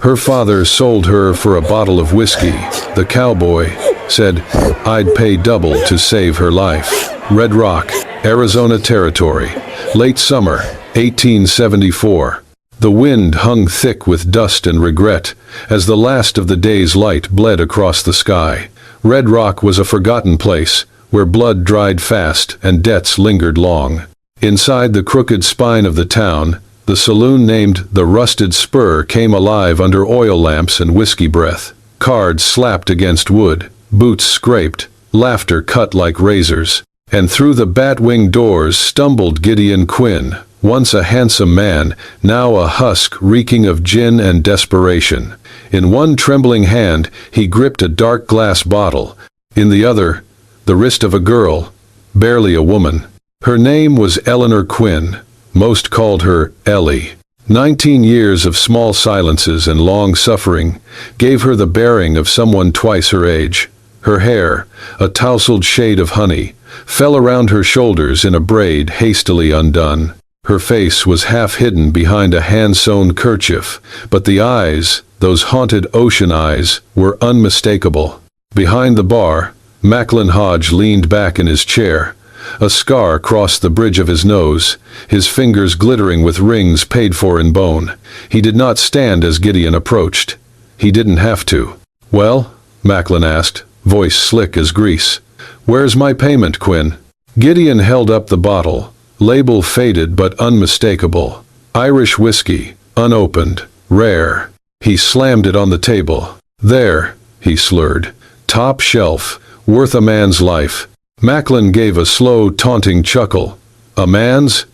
Her father sold her for a bottle of whiskey. The cowboy said, "I'd pay double to save her life." Red Rock, Arizona Territory, late summer, 1874. The wind hung thick with dust and regret as the last of the day's light bled across the sky. Red Rock was a forgotten place where blood dried fast and debts lingered long. Inside the crooked spine of the town, the saloon named the Rusted Spur came alive under oil lamps and whiskey breath. Cards slapped against wood, boots scraped, laughter cut like razors. And through the bat-wing doors stumbled Gideon Quinn, once a handsome man, now a husk reeking of gin and desperation. In one trembling hand, he gripped a dark glass bottle. In the other, the wrist of a girl, barely a woman. Her name was Eleanor Quinn. Most called her Ellie. 19 years of small silences and long suffering gave her the bearing of someone twice her age. Her hair, a tousled shade of honey, fell around her shoulders in a braid hastily undone. Her face was half hidden behind a hand-sewn kerchief, but the eyes, those haunted ocean eyes, were unmistakable. Behind the bar, Macklin Hodge leaned back in his chair. A scar crossed the bridge of his nose, his fingers glittering with rings paid for in bone. He did not stand as Gideon approached. He didn't have to. "Well?" Macklin asked, voice slick as grease. "Where's my payment, Quinn?" Gideon held up the bottle, label faded but unmistakable. Irish whiskey, unopened, rare. He slammed it on the table. "There," he slurred. "Top shelf, worth a man's life." Macklin gave a slow, taunting chuckle. "A man's?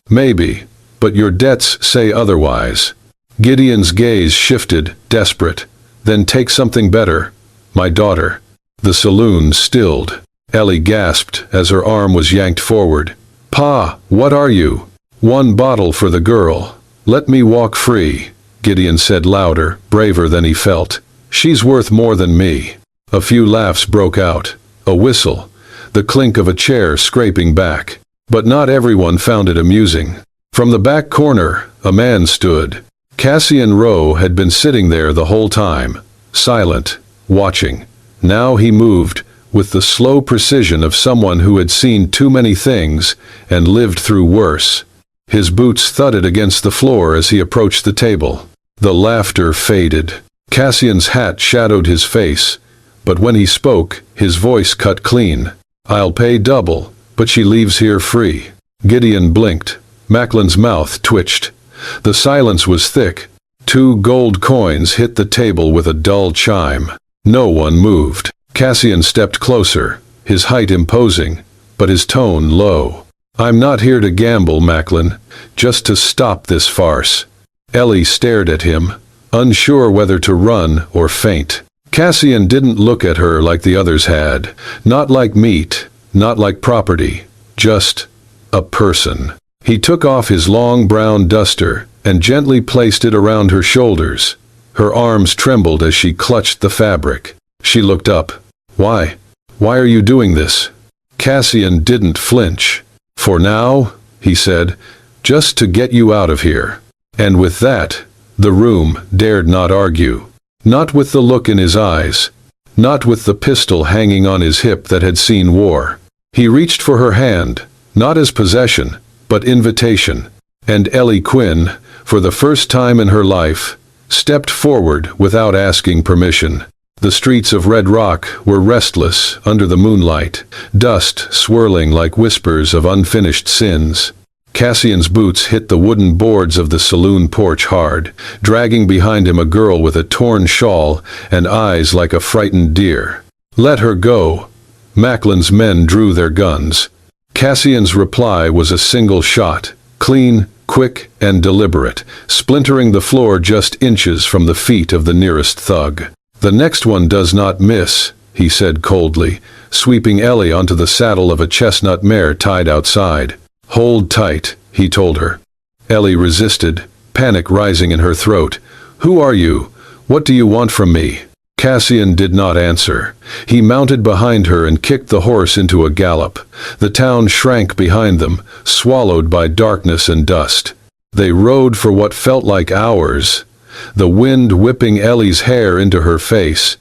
Maybe, but your debts say otherwise." Gideon's gaze shifted, desperate. "Then take something better. My daughter." The saloon stilled. Ellie gasped as her arm was yanked forward. "Pa, what are you?" "One bottle for the girl. Let me walk free," Gideon said louder, braver than he felt. "She's worth more than me." A few laughs broke out. A whistle. The clink of a chair scraping back. But not everyone found it amusing. From the back corner, a man stood. Cassian Row had been sitting there the whole time, silent, watching. Now he moved, with the slow precision of someone who had seen too many things and lived through worse. His boots thudded against the floor as he approached the table. The laughter faded. Cassian's hat shadowed his face, but when he spoke, his voice cut clean. "I'll pay double, but she leaves here free." Gideon blinked. Macklin's mouth twitched. The silence was thick. 2 gold coins hit the table with a dull chime. No one moved. Cassian stepped closer, his height imposing, but his tone low. "I'm not here to gamble, Macklin, just to stop this farce." Ellie stared at him, unsure whether to run or faint. Cassian didn't look at her like the others had. Not like meat, not like property, just a person. He took off his long brown duster and gently placed it around her shoulders. Her arms trembled as she clutched the fabric. She looked up. "Why? Why are you doing this?" Cassian didn't flinch. "For now," he said, "just to get you out of here." And with that, the room dared not argue. Not with the look in his eyes. Not with the pistol hanging on his hip that had seen war. He reached for her hand, not as possession, but invitation. And Ellie Quinn, for the first time in her life, stepped forward without asking permission. The streets of Red Rock were restless under the moonlight, dust swirling like whispers of unfinished sins. Cassian's boots hit the wooden boards of the saloon porch hard, dragging behind him a girl with a torn shawl and eyes like a frightened deer. "Let her go." Macklin's men drew their guns. Cassian's reply was a single shot, clean, quick, and deliberate, splintering the floor just inches from the feet of the nearest thug. "The next one does not miss," he said coldly, sweeping Ellie onto the saddle of a chestnut mare tied outside. "Hold tight," he told her. Ellie resisted, panic rising in her throat. "Who are you? What do you want from me?" Cassian did not answer. He mounted behind her and kicked the horse into a gallop. The town shrank behind them, swallowed by darkness and dust. They rode for what felt like hours, the wind whipping Ellie's hair into her face,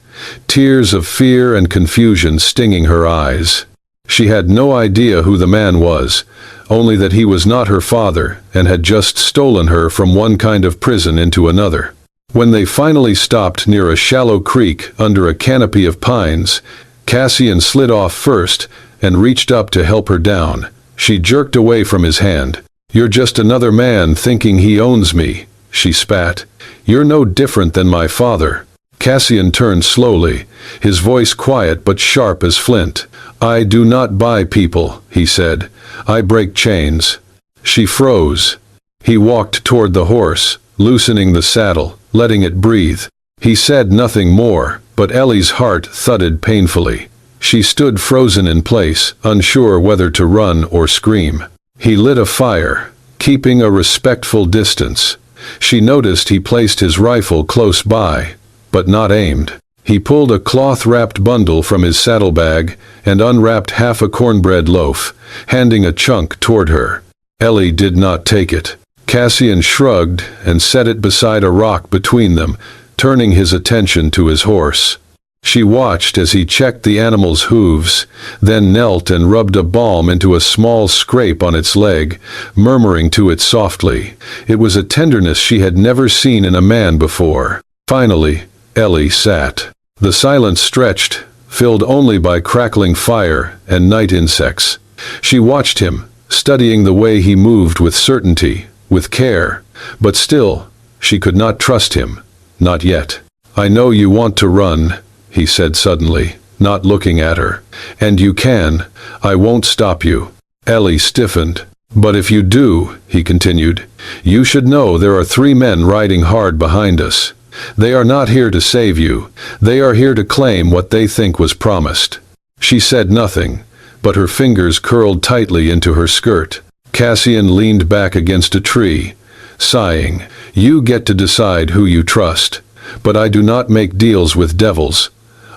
tears of fear and confusion stinging her eyes. She had no idea who the man was, only that he was not her father and had just stolen her from one kind of prison into another. When they finally stopped near a shallow creek under a canopy of pines, Cassian slid off first and reached up to help her down. She jerked away from his hand. "You're just another man thinking he owns me," she spat. "You're no different than my father." Cassian turned slowly, his voice quiet but sharp as flint. "I do not buy people," he said. "I break chains." She froze. He walked toward the horse, loosening the saddle, letting it breathe. He said nothing more, but Ellie's heart thudded painfully. She stood frozen in place, unsure whether to run or scream. He lit a fire, keeping a respectful distance. She noticed he placed his rifle close by, but not aimed. He pulled a cloth-wrapped bundle from his saddlebag and unwrapped half a cornbread loaf, handing a chunk toward her. Ellie did not take it. Cassian shrugged and set it beside a rock between them, turning his attention to his horse. She watched as he checked the animal's hooves, then knelt and rubbed a balm into a small scrape on its leg, murmuring to it softly. It was a tenderness she had never seen in a man before. Finally, Ellie sat. The silence stretched, filled only by crackling fire and night insects. She watched him, studying the way he moved with certainty, with care, but still, she could not trust him. Not yet. "I know you want to run," he said suddenly, not looking at her. "And you can. I won't stop you." Ellie stiffened. "But if you do," he continued, "you should know there are 3 men riding hard behind us. They are not here to save you. They are here to claim what they think was promised." She said nothing, but her fingers curled tightly into her skirt. Cassian leaned back against a tree, sighing. "You get to decide who you trust, but I do not make deals with devils.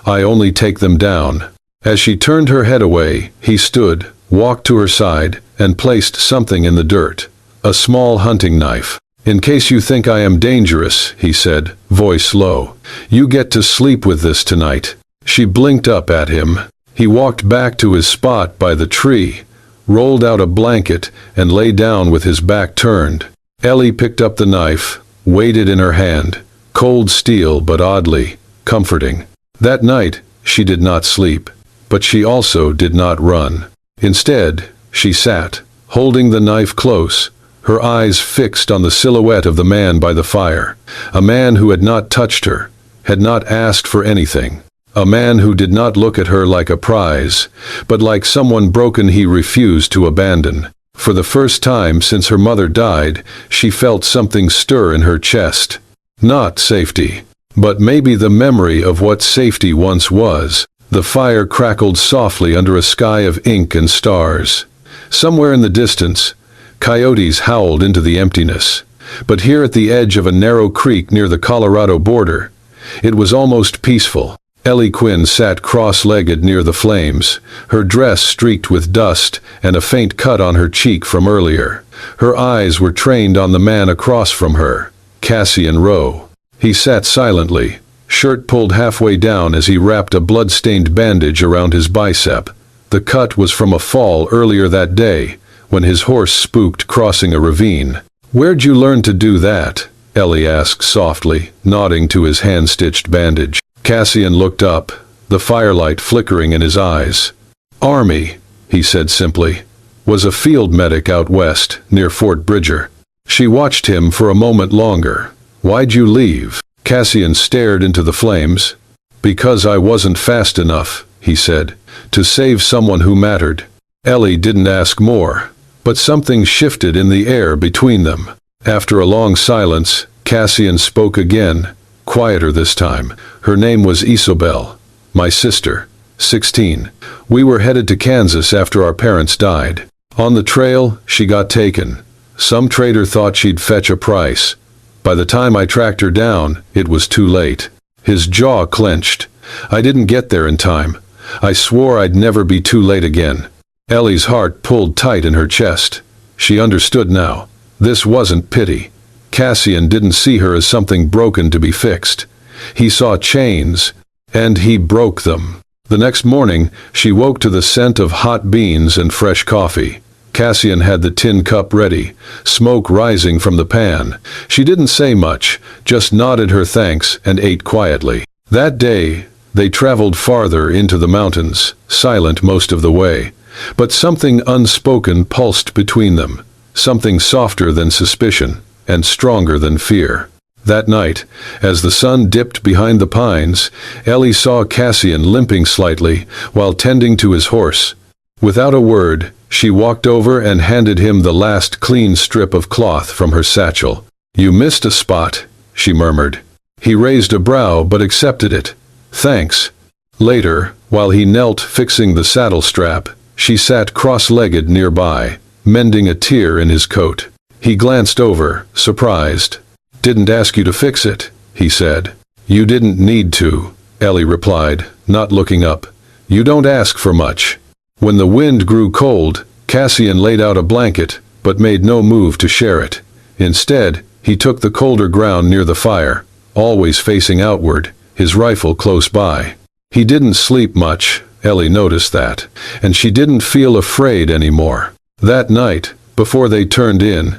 I only take them down." As she turned her head away, he stood, walked to her side, and placed something in the dirt. A small hunting knife. "In case you think I am dangerous," he said, voice low. "You get to sleep with this tonight." She blinked up at him. He walked back to his spot by the tree, rolled out a blanket, and lay down with his back turned. Ellie picked up the knife, weighed it in her hand, cold steel but oddly comforting. That night, she did not sleep, but she also did not run. Instead, she sat, holding the knife close, her eyes fixed on the silhouette of the man by the fire, a man who had not touched her, had not asked for anything, a man who did not look at her like a prize, but like someone broken he refused to abandon. For the first time since her mother died, she felt something stir in her chest. Not safety, but maybe the memory of what safety once was. The fire crackled softly under a sky of ink and stars. Somewhere in the distance, coyotes howled into the emptiness. But here at the edge of a narrow creek near the Colorado border, it was almost peaceful. Ellie Quinn sat cross-legged near the flames, her dress streaked with dust and a faint cut on her cheek from earlier. Her eyes were trained on the man across from her, Cassian Row. He sat silently, shirt pulled halfway down as he wrapped a blood-stained bandage around his bicep. The cut was from a fall earlier that day, when his horse spooked crossing a ravine. "Where'd you learn to do that?" Ellie asked softly, nodding to his hand-stitched bandage. Cassian looked up, the firelight flickering in his eyes. "Army," he said simply. "Was a field medic out west, near Fort Bridger." She watched him for a moment longer. "Why'd you leave?" Cassian stared into the flames. "Because I wasn't fast enough," he said, "to save someone who mattered." Ellie didn't ask more, but something shifted in the air between them. After a long silence, Cassian spoke again, quieter this time. "Her name was Isobel, my sister, 16. We were headed to Kansas after our parents died. On the trail, she got taken. Some trader thought she'd fetch a price. By the time I tracked her down, it was too late." His jaw clenched. "I didn't get there in time. I swore I'd never be too late again." Ellie's heart pulled tight in her chest. She understood now. This wasn't pity. Cassian didn't see her as something broken to be fixed. He saw chains, and he broke them. The next morning, she woke to the scent of hot beans and fresh coffee. Cassian had the tin cup ready, smoke rising from the pan. She didn't say much, just nodded her thanks and ate quietly. That day, they traveled farther into the mountains, silent most of the way. But something unspoken pulsed between them, something softer than suspicion and stronger than fear. That night, as the sun dipped behind the pines, Ellie saw Cassian limping slightly while tending to his horse. Without a word, she walked over and handed him the last clean strip of cloth from her satchel. "You missed a spot," she murmured. He raised a brow but accepted it. "Thanks." Later, while he knelt fixing the saddle strap, she sat cross-legged nearby, mending a tear in his coat. He glanced over, surprised. "Didn't ask you to fix it," he said. "You didn't need to," Ellie replied, not looking up. "You don't ask for much." When the wind grew cold, Cassian laid out a blanket, but made no move to share it. Instead, he took the colder ground near the fire, always facing outward, his rifle close by. He didn't sleep much, Ellie noticed that, and she didn't feel afraid anymore. That night, before they turned in,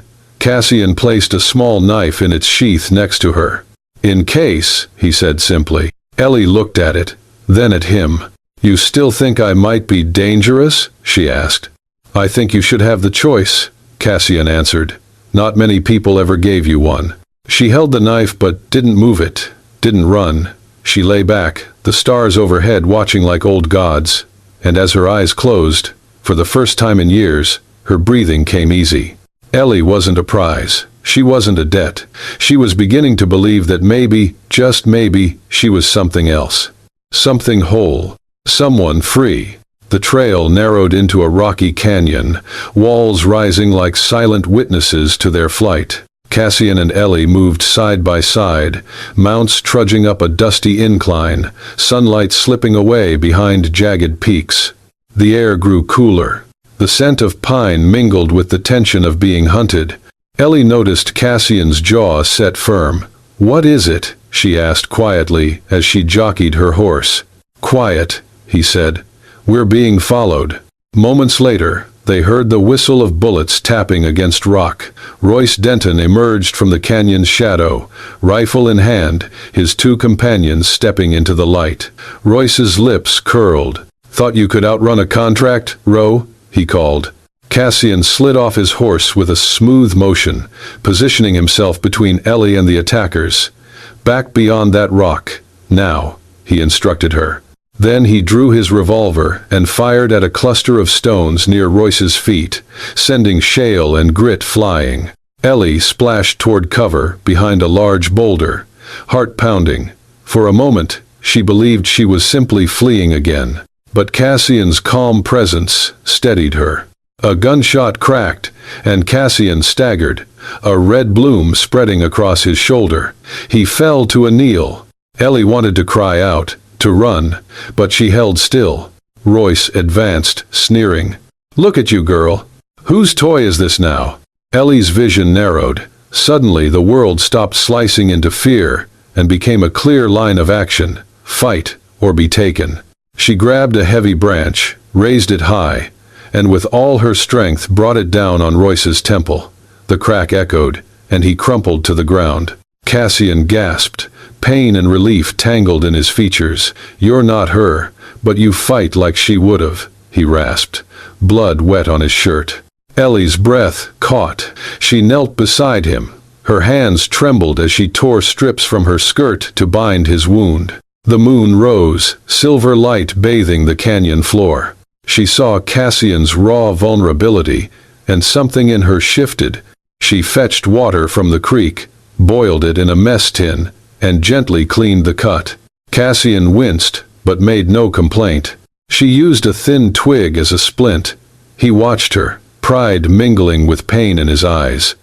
Cassian placed a small knife in its sheath next to her. "In case," he said simply. Ellie looked at it, then at him. "You still think I might be dangerous?" she asked. "I think you should have the choice," Cassian answered. "Not many people ever gave you one." She held the knife but didn't move it, didn't run. She lay back, the stars overhead watching like old gods, and as her eyes closed, for the first time in years, her breathing came easy. Ellie wasn't a prize. She wasn't a debt. She was beginning to believe that maybe, just maybe, she was something else. Something whole. Someone free. The trail narrowed into a rocky canyon, walls rising like silent witnesses to their flight. Cassian and Ellie moved side by side, mounts trudging up a dusty incline, sunlight slipping away behind jagged peaks. The air grew cooler. The scent of pine mingled with the tension of being hunted. Ellie noticed Cassian's jaw set firm. "What is it?" she asked quietly as she jockeyed her horse. "Quiet," he said. "We're being followed." Moments later, they heard the whistle of bullets tapping against rock. Royce Denton emerged from the canyon's shadow, rifle in hand, his two companions stepping into the light. Royce's lips curled. "Thought you could outrun a contract, Row?" he called. Cassian slid off his horse with a smooth motion, positioning himself between Ellie and the attackers. "Back beyond that rock, now," he instructed her. Then he drew his revolver and fired at a cluster of stones near Royce's feet, sending shale and grit flying. Ellie splashed toward cover behind a large boulder, heart pounding. For a moment, she believed she was simply fleeing again. But Cassian's calm presence steadied her. A gunshot cracked, and Cassian staggered, a red bloom spreading across his shoulder. He fell to a kneel. Ellie wanted to cry out, to run, but she held still. Royce advanced, sneering. "Look at you, girl. Whose toy is this now?" Ellie's vision narrowed. Suddenly the world stopped slicing into fear and became a clear line of action. Fight or be taken. She grabbed a heavy branch, raised it high, and with all her strength brought it down on Royce's temple. The crack echoed, and he crumpled to the ground. Cassian gasped. Pain and relief tangled in his features. "You're not her, but you fight like she would've," he rasped, blood wet on his shirt. Ellie's breath caught. She knelt beside him. Her hands trembled as she tore strips from her skirt to bind his wound. The moon rose, silver light bathing the canyon floor. She saw Cassian's raw vulnerability, and something in her shifted. She fetched water from the creek, boiled it in a mess tin, and gently cleaned the cut. Cassian winced, but made no complaint. She used a thin twig as a splint. He watched her, pride mingling with pain in his eyes.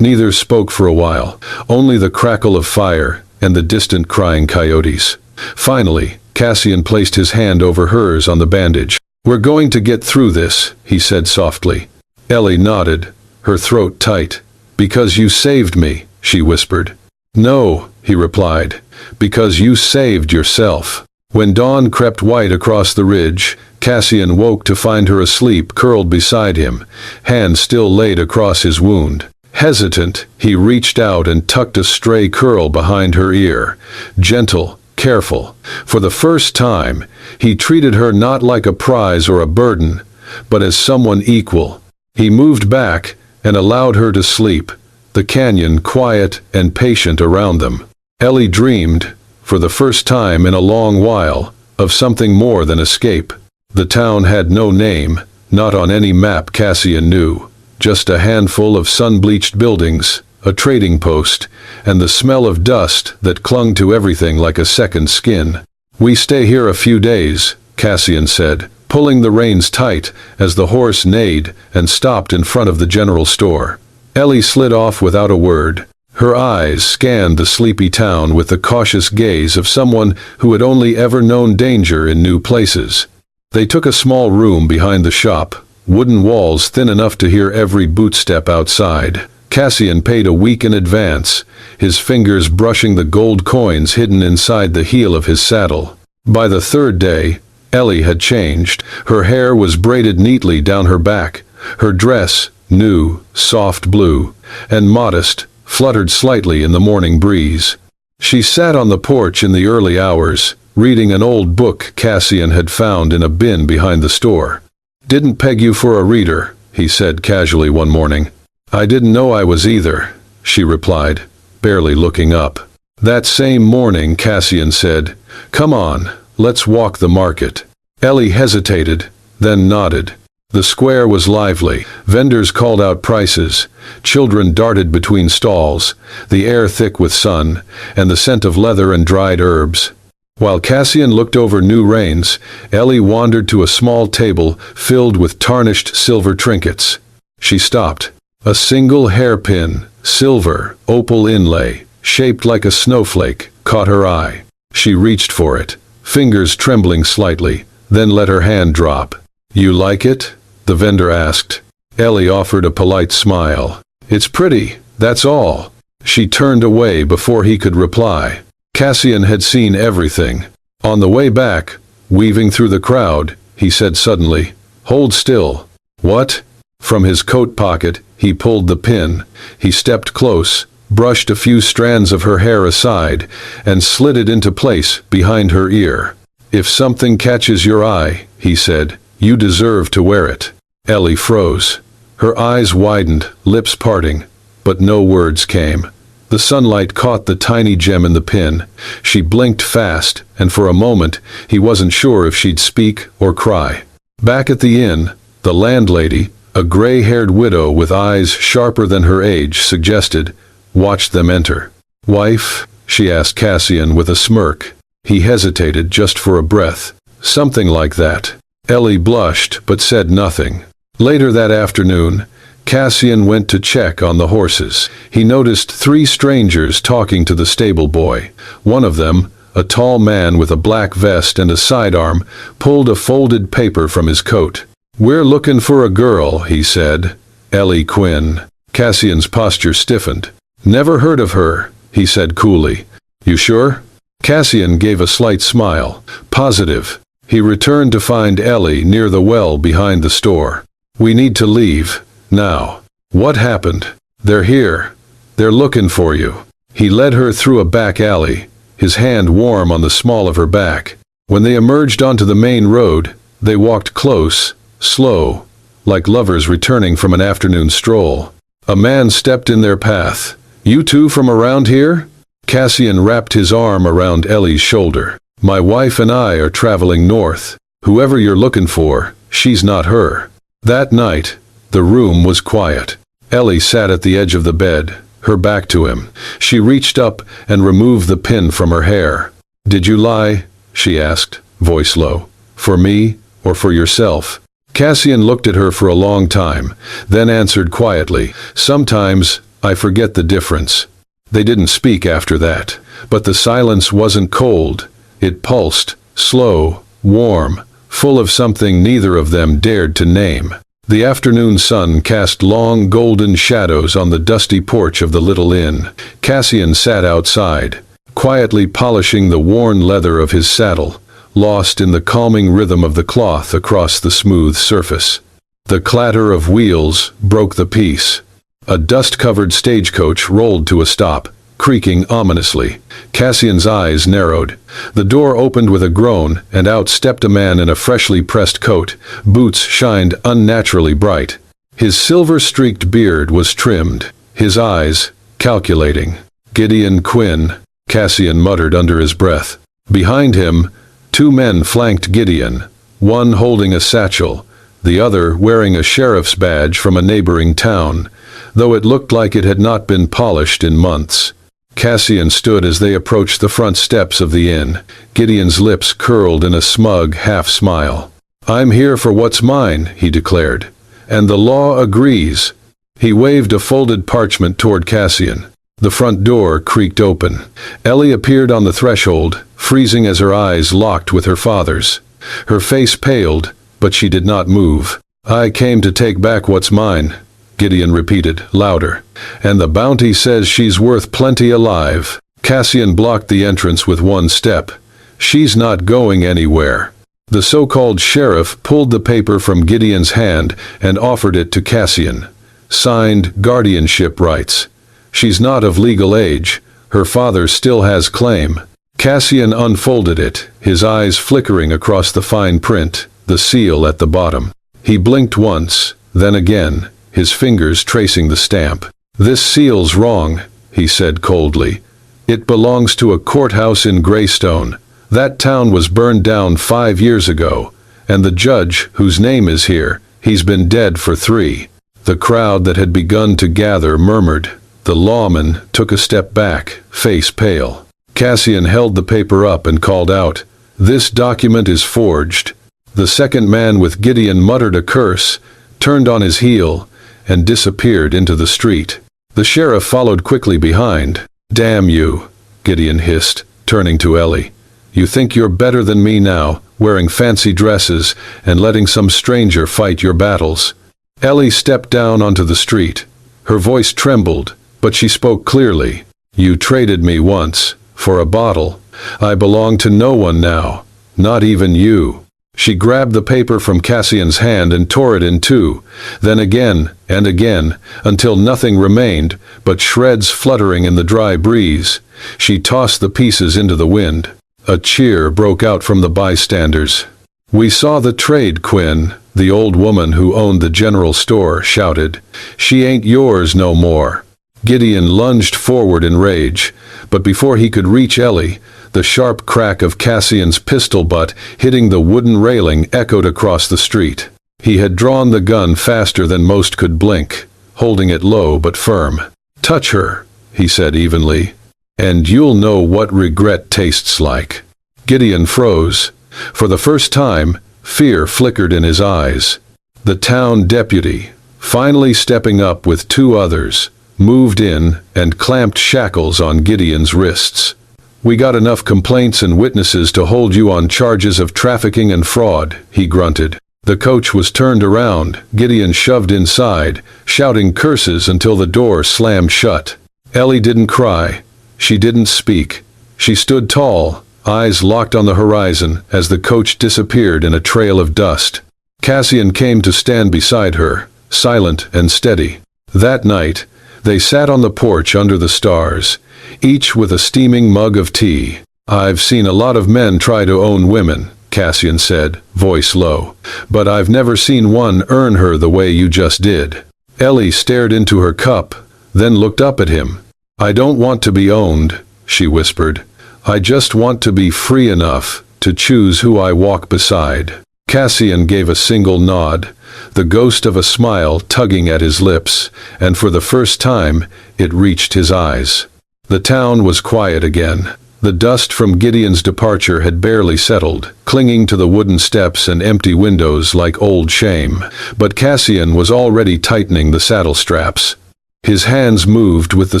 Neither spoke for a while, only the crackle of fire and the distant crying coyotes. Finally, Cassian placed his hand over hers on the bandage. "We're going to get through this," he said softly. Ellie nodded, her throat tight. "Because you saved me," she whispered. No, he replied, because you saved yourself. When dawn crept white across the ridge, Cassian woke to find her asleep curled beside him, hands still laid across his wound. Hesitant, he reached out and tucked a stray curl behind her ear. Gentle, careful. For the first time, he treated her not like a prize or a burden, but as someone equal. He moved back and allowed her to sleep, the canyon quiet and patient around them. Ellie dreamed, for the first time in a long while, of something more than escape. The town had no name, not on any map Cassian knew, just a handful of sun-bleached buildings, a trading post, and the smell of dust that clung to everything like a second skin. We stay here a few days, Cassian said, pulling the reins tight as the horse neighed and stopped in front of the general store. Ellie slid off without a word. Her eyes scanned the sleepy town with the cautious gaze of someone who had only ever known danger in new places. They took a small room behind the shop, wooden walls thin enough to hear every bootstep outside. Cassian paid a week in advance, his fingers brushing the gold coins hidden inside the heel of his saddle. By the third day, Ellie had changed. Her hair was braided neatly down her back. Her dress, new, soft blue, and modest, fluttered slightly in the morning breeze. She sat on the porch in the early hours, reading an old book Cassian had found in a bin behind the store. "Didn't peg you for a reader," he said casually one morning. "I didn't know I was either," she replied, barely looking up. That same morning Cassian said, "Come on, let's walk the market." Ellie hesitated, then nodded. The square was lively. Vendors called out prices. Children darted between stalls, the air thick with sun, and the scent of leather and dried herbs. While Cassian looked over new reins, Ellie wandered to a small table filled with tarnished silver trinkets. She stopped. A single hairpin, silver, opal inlay, shaped like a snowflake, caught her eye. She reached for it, fingers trembling slightly, then let her hand drop. "You like it?" the vendor asked. Ellie offered a polite smile. "It's pretty, that's all." She turned away before he could reply. Cassian had seen everything. On the way back, weaving through the crowd, he said suddenly, "Hold still." "What?" From his coat pocket, he pulled the pin. He stepped close, brushed a few strands of her hair aside, and slid it into place behind her ear. "If something catches your eye," he said, "you deserve to wear it." Ellie froze. Her eyes widened, lips parting, but no words came. The sunlight caught the tiny gem in the pin. She blinked fast, and for a moment, he wasn't sure if she'd speak or cry. Back at the inn, the landlady, a gray-haired widow with eyes sharper than her age, suggested, "Watch them enter." "Wife?" she asked Cassian with a smirk. He hesitated just for a breath. "Something like that." Ellie blushed but said nothing. Later that afternoon, Cassian went to check on the horses. He noticed 3 strangers talking to the stable boy. One of them, a tall man with a black vest and a sidearm, pulled a folded paper from his coat. "We're looking for a girl," he said. "Ellie Quinn." Cassian's posture stiffened. "Never heard of her," he said coolly. "You sure?" Cassian gave a slight smile. "Positive." He returned to find Ellie near the well behind the store. "We need to leave. Now." "What happened?" "They're here. They're looking for you." He led her through a back alley, his hand warm on the small of her back. When they emerged onto the main road, they walked close, slow, like lovers returning from an afternoon stroll. A man stepped in their path. "You two from around here?" Cassian wrapped his arm around Ellie's shoulder. "My wife and I are traveling north. Whoever you're looking for, she's not her." That night, the room was quiet. Ellie sat at the edge of the bed, her back to him. She reached up and removed the pin from her hair. "Did you lie?" she asked, voice low. "For me, or for yourself?" Cassian looked at her for a long time, then answered quietly, "Sometimes I forget the difference." They didn't speak after that, but the silence wasn't cold. It pulsed, slow, warm, full of something neither of them dared to name. The afternoon sun cast long golden shadows on the dusty porch of the little inn. Cassian sat outside, quietly polishing the worn leather of his saddle, lost in the calming rhythm of the cloth across the smooth surface. The clatter of wheels broke the peace. A dust-covered stagecoach rolled to a stop, creaking ominously. Cassian's eyes narrowed. The door opened with a groan, and out stepped a man in a freshly pressed coat. Boots shined unnaturally bright. His silver-streaked beard was trimmed, his eyes calculating. "Gideon Quinn," Cassian muttered under his breath. Behind him, two men flanked Gideon, one holding a satchel, the other wearing a sheriff's badge from a neighboring town, though it looked like it had not been polished in months. Cassian stood as they approached the front steps of the inn. Gideon's lips curled in a smug half-smile. "I'm here for what's mine," he declared, "and the law agrees." He waved a folded parchment toward Cassian. The front door creaked open. Ellie appeared on the threshold, freezing as her eyes locked with her father's. Her face paled, but she did not move. "I came to take back what's mine," Gideon repeated, louder. "And the bounty says she's worth plenty alive." Cassian blocked the entrance with one step. "She's not going anywhere." The so-called sheriff pulled the paper from Gideon's hand and offered it to Cassian. Signed, guardianship rights. "She's not of legal age. Her father still has claim." Cassian unfolded it, his eyes flickering across the fine print, the seal at the bottom. He blinked once, then again, his fingers tracing the stamp. "This seal's wrong," he said coldly. "It belongs to a courthouse in Greystone. That town was burned down 5 years ago, and the judge, whose name is here, he's been dead for 3. The crowd that had begun to gather murmured. The lawman took a step back, face pale. Cassian held the paper up and called out, "This document is forged." The second man with Gideon muttered a curse, turned on his heel, and disappeared into the street. The sheriff followed quickly behind. "Damn you," Gideon hissed, turning to Ellie. "You think you're better than me now, wearing fancy dresses and letting some stranger fight your battles." Ellie stepped down onto the street. Her voice trembled, but she spoke clearly. "You traded me once, for a bottle. I belong to no one now, not even you." She grabbed the paper from Cassian's hand and tore it in two, then again and again, until nothing remained but shreds fluttering in the dry breeze. She tossed the pieces into the wind. A cheer broke out from the bystanders. "We saw the trade, Quinn," the old woman who owned the general store shouted. "She ain't yours no more." Gideon lunged forward in rage, but before he could reach Ellie, the sharp crack of Cassian's pistol butt hitting the wooden railing echoed across the street. He had drawn the gun faster than most could blink, holding it low but firm. "Touch her," he said evenly, "and you'll know what regret tastes like." Gideon froze. For the first time, fear flickered in his eyes. The town deputy, finally stepping up with 2 others, moved in and clamped shackles on Gideon's wrists. "We got enough complaints and witnesses to hold you on charges of trafficking and fraud," he grunted. The coach was turned around, Gideon shoved inside, shouting curses until the door slammed shut. Ellie didn't cry. She didn't speak. She stood tall, eyes locked on the horizon as the coach disappeared in a trail of dust. Cassian came to stand beside her, silent and steady. That night, they sat on the porch under the stars, each with a steaming mug of tea. "I've seen a lot of men try to own women," Cassian said, voice low, "but I've never seen one earn her the way you just did." Ellie stared into her cup, then looked up at him. "I don't want to be owned," she whispered. "I just want to be free enough to choose who I walk beside." Cassian gave a single nod, the ghost of a smile tugging at his lips, and for the first time, it reached his eyes. The town was quiet again. The dust from Gideon's departure had barely settled, clinging to the wooden steps and empty windows like old shame, but Cassian was already tightening the saddle straps. His hands moved with the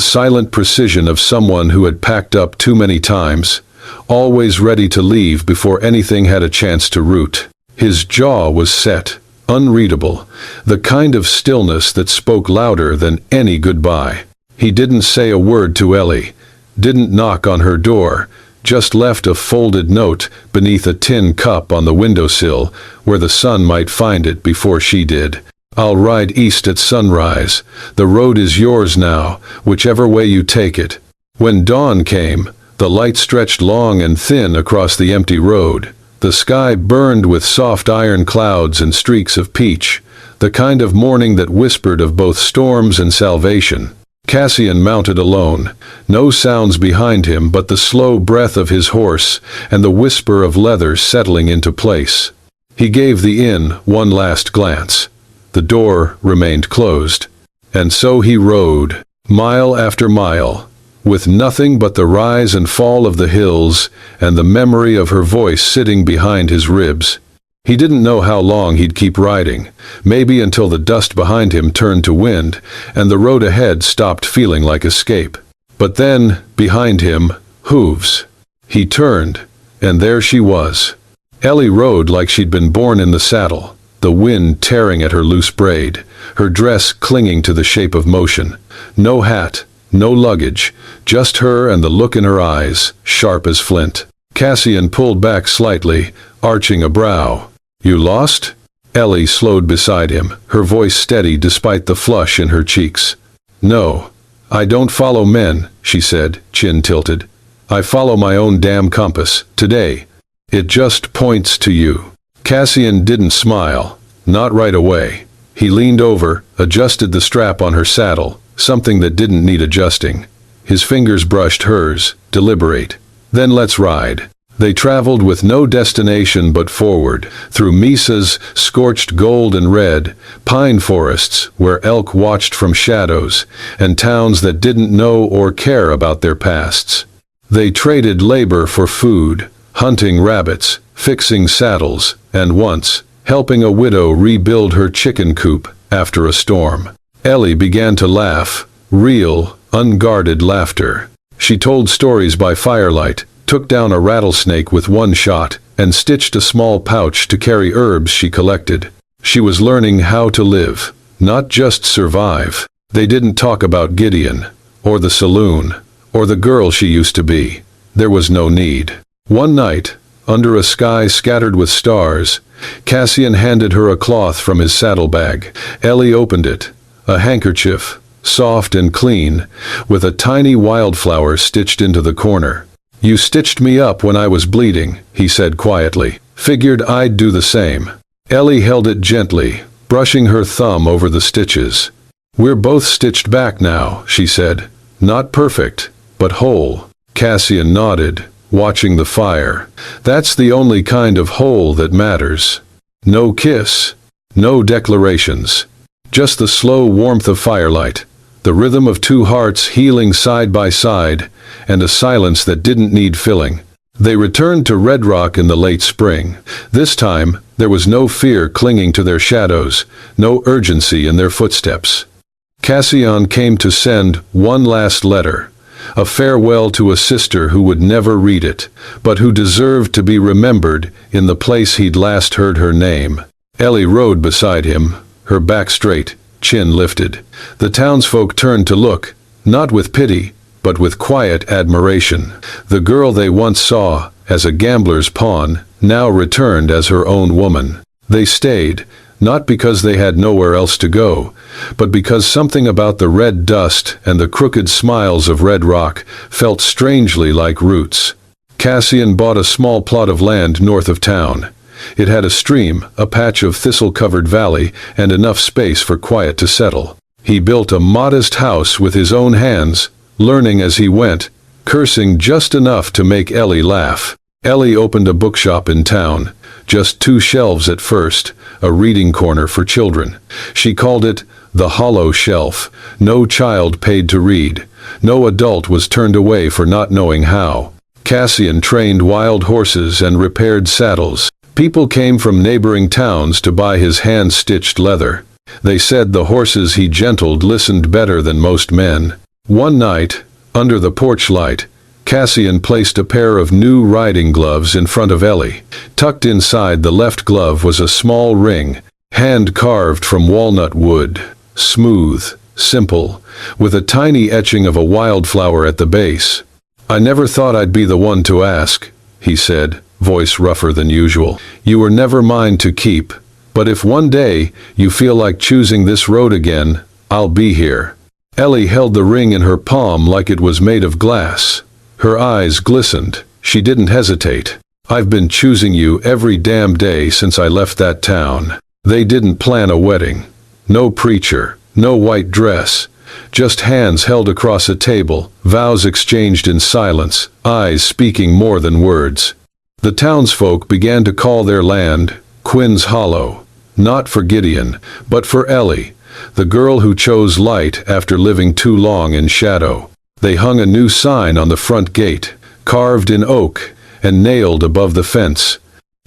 silent precision of someone who had packed up too many times, always ready to leave before anything had a chance to root. His jaw was set, unreadable, the kind of stillness that spoke louder than any goodbye. He didn't say a word to Ellie, didn't knock on her door, just left a folded note beneath a tin cup on the windowsill where the sun might find it before she did. I'll ride east at sunrise. The road is yours now, whichever way you take it. When dawn came, the light stretched long and thin across the empty road. The sky burned with soft iron clouds and streaks of peach, the kind of morning that whispered of both storms and salvation. Cassian mounted alone, no sounds behind him but the slow breath of his horse and the whisper of leather settling into place. He gave the inn one last glance. The door remained closed. And so he rode, mile after mile, with nothing but the rise and fall of the hills and the memory of her voice sitting behind his ribs. He didn't know how long he'd keep riding, maybe until the dust behind him turned to wind and the road ahead stopped feeling like escape. But then, behind him, hooves. He turned, and there she was. Ellie rode like she'd been born in the saddle, the wind tearing at her loose braid, her dress clinging to the shape of motion. No hat, no luggage, just her and the look in her eyes, sharp as flint. Cassian pulled back slightly, arching a brow. "You lost?" Ellie slowed beside him, her voice steady despite the flush in her cheeks. "No. I don't follow men," she said, chin tilted. "I follow my own damn compass, today. It just points to you." Cassian didn't smile, not right away. He leaned over, adjusted the strap on her saddle, something that didn't need adjusting. His fingers brushed hers, deliberate. "Then let's ride." They traveled with no destination but forward, through mesas scorched gold and red, pine forests where elk watched from shadows, and towns that didn't know or care about their pasts. They traded labor for food, hunting rabbits, fixing saddles, and once, helping a widow rebuild her chicken coop after a storm. Ellie began to laugh, real, unguarded laughter. She told stories by firelight, took down a rattlesnake with one shot, and stitched a small pouch to carry herbs she collected. She was learning how to live, not just survive. They didn't talk about Gideon, or the saloon, or the girl she used to be. There was no need. One night, under a sky scattered with stars, Cassian handed her a cloth from his saddlebag. Ellie opened it, a handkerchief, soft and clean, with a tiny wildflower stitched into the corner. "You stitched me up when I was bleeding," he said quietly. "Figured I'd do the same." Ellie held it gently, brushing her thumb over the stitches. "We're both stitched back now," she said. "Not perfect, but whole." Cassian nodded, watching the fire. "That's the only kind of whole that matters. No kiss, no declarations. Just the slow warmth of firelight, the rhythm of two hearts healing side by side, and a silence that didn't need filling." They returned to Red Rock in the late spring. This time, there was no fear clinging to their shadows, no urgency in their footsteps. Cassian came to send one last letter, a farewell to a sister who would never read it, but who deserved to be remembered in the place he'd last heard her name. Ellie rode beside him, her back straight, chin lifted. The townsfolk turned to look, not with pity, but with quiet admiration. The girl they once saw as a gambler's pawn now returned as her own woman. They stayed, not because they had nowhere else to go, but because something about the red dust and the crooked smiles of Red Rock felt strangely like roots. Cassian bought a small plot of land north of town. It had a stream, a patch of thistle-covered valley, and enough space for quiet to settle. He built a modest house with his own hands, learning as he went, cursing just enough to make Ellie laugh. Ellie opened a bookshop in town, just 2 shelves at first, a reading corner for children. She called it the Hollow Shelf. No child paid to read. No adult was turned away for not knowing how. Cassian trained wild horses and repaired saddles. People came from neighboring towns to buy his hand-stitched leather. They said the horses he gentled listened better than most men. One night, under the porch light, Cassian placed a pair of new riding gloves in front of Ellie. Tucked inside the left glove was a small ring, hand carved from walnut wood, smooth, simple, with a tiny etching of a wildflower at the base. "I never thought I'd be the one to ask," he said, voice rougher than usual. "You were never mine to keep, but if one day you feel like choosing this road again, I'll be here." Ellie held the ring in her palm like it was made of glass. Her eyes glistened. She didn't hesitate. "I've been choosing you every damn day since I left that town." They didn't plan a wedding. No preacher, no white dress. Just hands held across a table, vows exchanged in silence, eyes speaking more than words. The townsfolk began to call their land Quinn's Hollow, not for Gideon, but for Ellie, the girl who chose light after living too long in shadow. They hung a new sign on the front gate, carved in oak and nailed above the fence.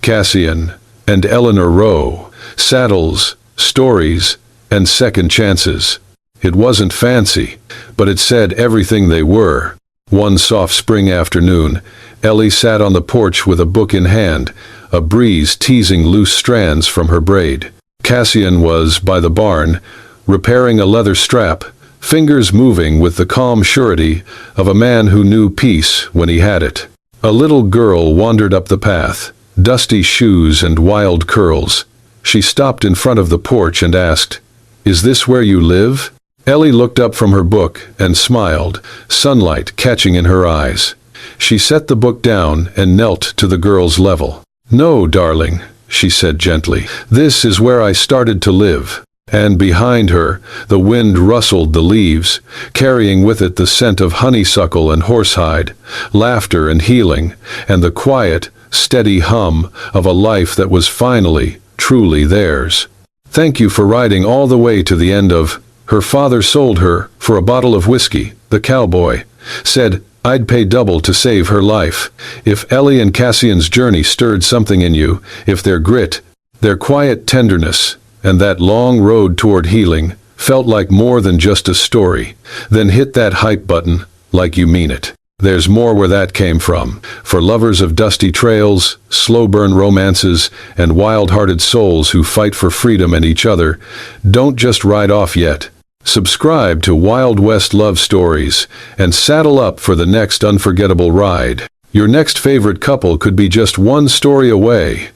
Cassian and Eleanor Row, saddles, stories, and second chances. It wasn't fancy, but it said everything they were. One soft spring afternoon, Ellie sat on the porch with a book in hand, a breeze teasing loose strands from her braid. Cassian was by the barn, repairing a leather strap, fingers moving with the calm surety of a man who knew peace when he had it. A little girl wandered up the path, dusty shoes and wild curls. She stopped in front of the porch and asked, "Is this where you live?" Ellie looked up from her book and smiled, sunlight catching in her eyes. She set the book down and knelt to the girl's level. "No, darling," she said gently. "This is where I started to live." And behind her, the wind rustled the leaves, carrying with it the scent of honeysuckle and horsehide, laughter and healing, and the quiet, steady hum of a life that was finally, truly theirs. "Thank you for riding all the way to the end of—" Her father sold her for a bottle of whiskey, the cowboy. Said, "I'd pay double to save her life." If Ellie and Cassian's journey stirred something in you, if their grit, their quiet tenderness, and that long road toward healing felt like more than just a story, then hit that hype button like you mean it. There's more where that came from. For lovers of dusty trails, slow-burn romances, and wild-hearted souls who fight for freedom and each other, don't just ride off yet. Subscribe to Wild West Love Stories and saddle up for the next unforgettable ride. Your next favorite couple could be just one story away.